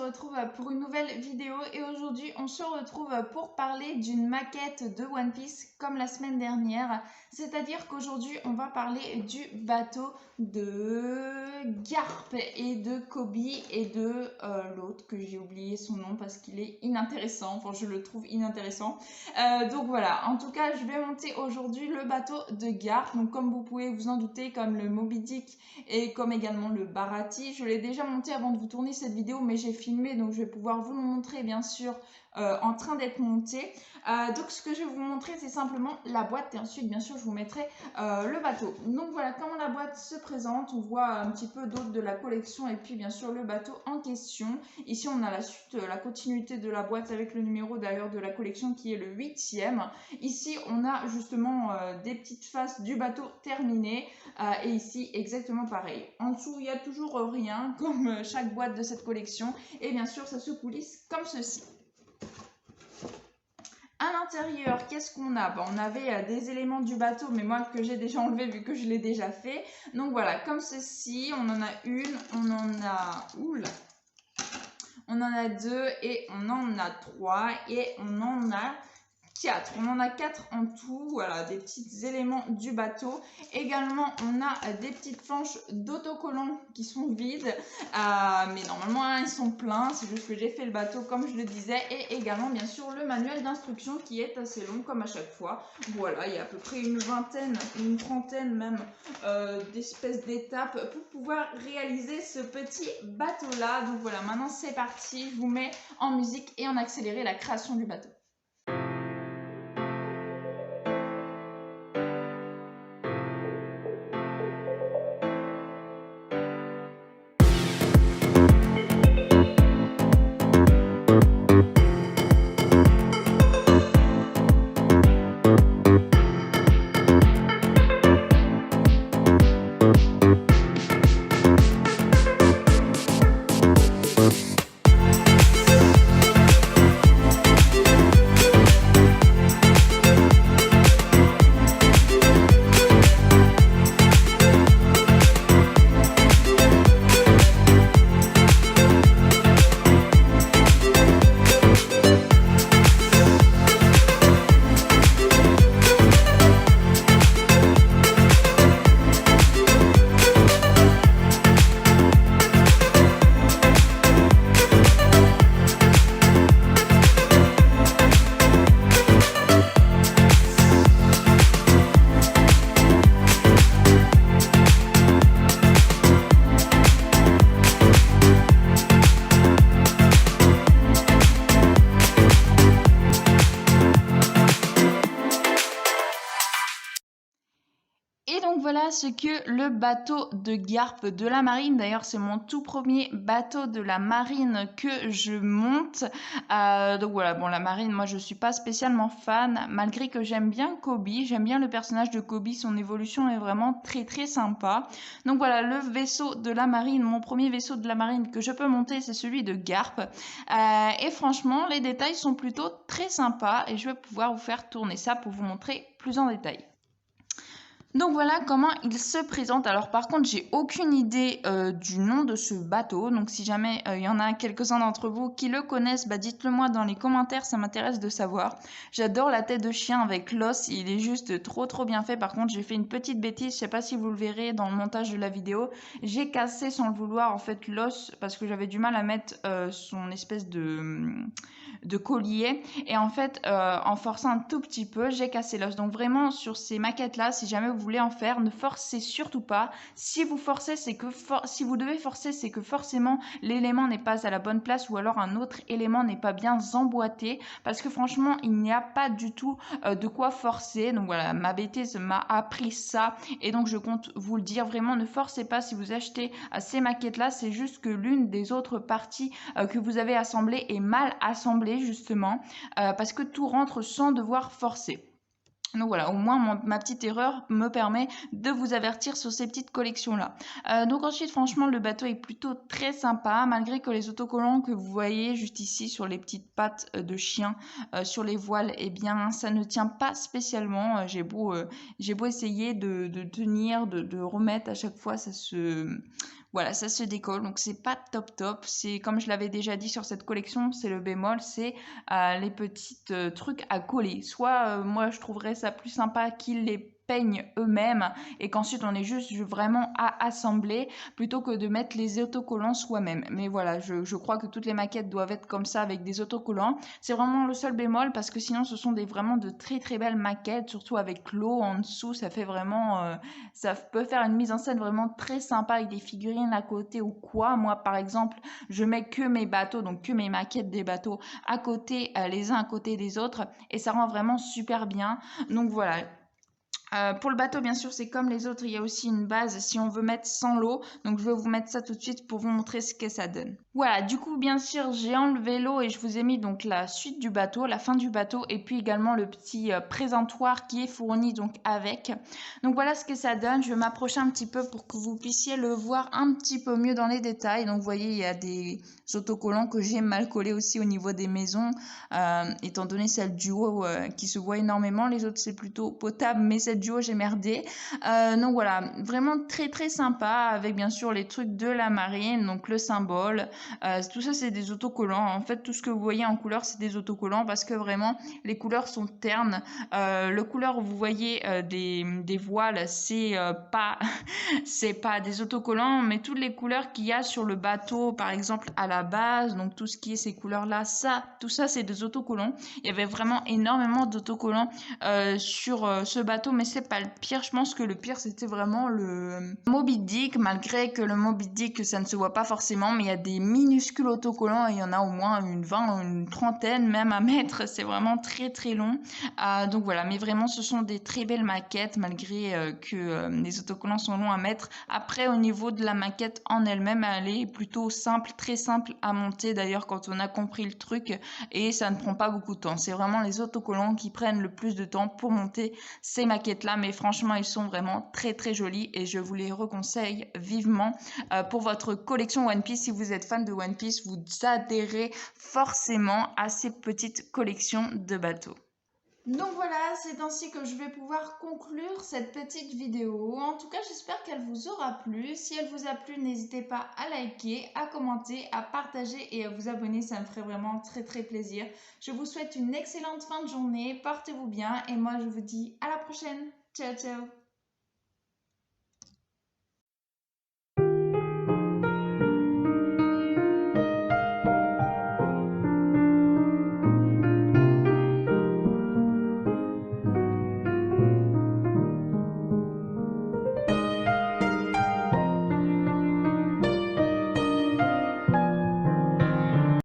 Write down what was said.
retrouve pour une nouvelle vidéo et aujourd'hui on se retrouve pour parler d'une maquette de One Piece comme la semaine dernière. C'est-à-dire qu'aujourd'hui on va parler du bateau de Garp et de Kobe et de l'autre que j'ai oublié son nom parce qu'il est inintéressant, enfin je le trouve inintéressant. Donc voilà, en tout cas je vais monter aujourd'hui le bateau de Garp. Donc comme vous pouvez vous en douter, comme le Moby Dick et comme également le Baratie, je l'ai déjà monté avant de vous tourner cette vidéo, mais j'ai filmé, donc je vais pouvoir vous le montrer bien sûr en train d'être monté. Donc ce que je vais vous montrer, c'est simplement la boîte et ensuite bien sûr je vous mettrai le bateau. Donc voilà comment la boîte se présente. On voit un petit peu d'autres de la collection et puis bien sûr le bateau en question. Ici on a la suite, la continuité de la boîte avec le numéro d'ailleurs de la collection qui est le 8e. Ici on a justement des petites faces du bateau terminées et ici exactement pareil. En dessous il n'y a toujours rien comme chaque boîte de cette collection et bien sûr ça se coulisse comme ceci. À l'intérieur, qu'est-ce qu'on a? On avait des éléments du bateau, mais moi que j'ai déjà enlevé vu que je l'ai déjà fait. Donc voilà, comme ceci, on en a une, on en a... Oula, on en a deux et on en a trois et on en a 4. On en a 4 en tout, voilà, des petits éléments du bateau. Également, on a des petites planches d'autocollants qui sont vides, mais normalement, hein, ils sont pleins. C'est juste que j'ai fait le bateau comme je le disais. Et également, bien sûr, le manuel d'instruction qui est assez long comme à chaque fois. Voilà, il y a à peu près une vingtaine, une trentaine même d'espèces d'étapes pour pouvoir réaliser ce petit bateau-là. Donc voilà, maintenant c'est parti. Je vous mets en musique et en accéléré la création du bateau. Et donc voilà ce que le bateau de Garp de la marine, d'ailleurs c'est mon tout premier bateau de la marine que je monte. Donc voilà, bon la marine, moi je suis pas spécialement fan, malgré que j'aime bien Kobe, j'aime bien le personnage de Kobe, son évolution est vraiment très très sympa. Donc voilà, le vaisseau de la marine, mon premier vaisseau de la marine que je peux monter, c'est celui de Garp. Et franchement, les détails sont plutôt très sympas et je vais pouvoir vous faire tourner ça pour vous montrer plus en détail. Donc voilà comment il se présente. Alors par contre, j'ai aucune idée du nom de ce bateau. Donc si jamais il y en a quelques-uns d'entre vous qui le connaissent, bah dites-le moi dans les commentaires, ça m'intéresse de savoir. J'adore la tête de chien avec l'os, il est juste trop bien fait. Par contre, j'ai fait une petite bêtise, je sais pas si vous le verrez dans le montage de la vidéo. J'ai cassé sans le vouloir en fait l'os parce que j'avais du mal à mettre son espèce de collier et en fait en forçant un tout petit peu j'ai cassé l'os. Donc vraiment sur ces maquettes là, si jamais vous voulez en faire, ne forcez surtout pas. Si vous forcez, c'est que si vous devez forcer, c'est que forcément l'élément n'est pas à la bonne place ou alors un autre élément n'est pas bien emboîté, parce que franchement il n'y a pas du tout de quoi forcer. Donc voilà, ma bêtise m'a appris ça et donc je compte vous le dire, vraiment ne forcez pas si vous achetez ces maquettes là. C'est juste que l'une des autres parties que vous avez assemblées est mal assemblée justement parce que tout rentre sans devoir forcer. Donc voilà, au moins ma petite erreur me permet de vous avertir sur ces petites collections-là. Donc ensuite, franchement, le bateau est plutôt très sympa, malgré que les autocollants que vous voyez juste ici sur les petites pattes de chien, sur les voiles, eh bien, ça ne tient pas spécialement. J'ai beau essayer de tenir, de remettre à chaque fois, ça se... voilà, ça se décolle, donc c'est pas top top. C'est comme je l'avais déjà dit sur cette collection, c'est le bémol, c'est les petites trucs à coller. Soit moi je trouverais ça plus sympa qu'ils les peignent eux-mêmes et qu'ensuite on est juste vraiment à assembler plutôt que de mettre les autocollants soi-même. Mais voilà, je crois que toutes les maquettes doivent être comme ça avec des autocollants. C'est vraiment le seul bémol parce que sinon ce sont vraiment de très très belles maquettes, surtout avec l'eau en dessous, ça fait vraiment ça peut faire une mise en scène vraiment très sympa avec des figurines à côté ou quoi. Moi par exemple, je mets que mes bateaux, donc que mes maquettes des bateaux à côté, les uns à côté des autres et ça rend vraiment super bien. Donc voilà, pour le bateau, bien sûr, c'est comme les autres, il y a aussi une base si on veut mettre sans l'eau. Donc, je vais vous mettre ça tout de suite pour vous montrer ce que ça donne. Voilà, du coup, bien sûr, j'ai enlevé l'eau et je vous ai mis donc la suite du bateau, la fin du bateau et puis également le petit présentoir qui est fourni donc avec. Donc, voilà ce que ça donne. Je vais m'approcher un petit peu pour que vous puissiez le voir un petit peu mieux dans les détails. Donc, vous voyez, il y a des autocollants que j'ai mal collés aussi au niveau des maisons, étant donné celle du haut qui se voit énormément. Les autres, c'est plutôt potable, mais celle duo j'ai merdé. Donc voilà, vraiment très très sympa avec bien sûr les trucs de la marine, donc le symbole. Tout ça c'est des autocollants. En fait tout ce que vous voyez en couleur c'est des autocollants parce que vraiment les couleurs sont ternes. Le couleur vous voyez des voiles pas c'est pas des autocollants mais toutes les couleurs qu'il y a sur le bateau par exemple à la base, donc tout ce qui est ces couleurs là, tout ça c'est des autocollants. Il y avait vraiment énormément d'autocollants sur ce bateau, mais c'est pas le pire. Je pense que le pire c'était vraiment le Moby Dick, malgré que le Moby Dick ça ne se voit pas forcément, mais il y a des minuscules autocollants et il y en a au moins une 20 ou une trentaine même à mettre. C'est vraiment très très long. Donc voilà, mais vraiment ce sont des très belles maquettes malgré que les autocollants sont longs à mettre. Après au niveau de la maquette en elle-même, elle est plutôt simple, très simple à monter d'ailleurs quand on a compris le truc et ça ne prend pas beaucoup de temps. C'est vraiment les autocollants qui prennent le plus de temps pour monter ces maquettes-là, mais franchement, ils sont vraiment très très jolis et je vous les reconseille vivement pour votre collection One Piece. Si vous êtes fan de One Piece, vous adhérez forcément à ces petites collections de bateaux. Donc voilà, c'est ainsi que je vais pouvoir conclure cette petite vidéo. En tout cas, j'espère qu'elle vous aura plu. Si elle vous a plu, n'hésitez pas à liker, à commenter, à partager et à vous abonner. Ça me ferait vraiment très très plaisir. Je vous souhaite une excellente fin de journée. Portez-vous bien et moi je vous dis à la prochaine. Ciao ciao.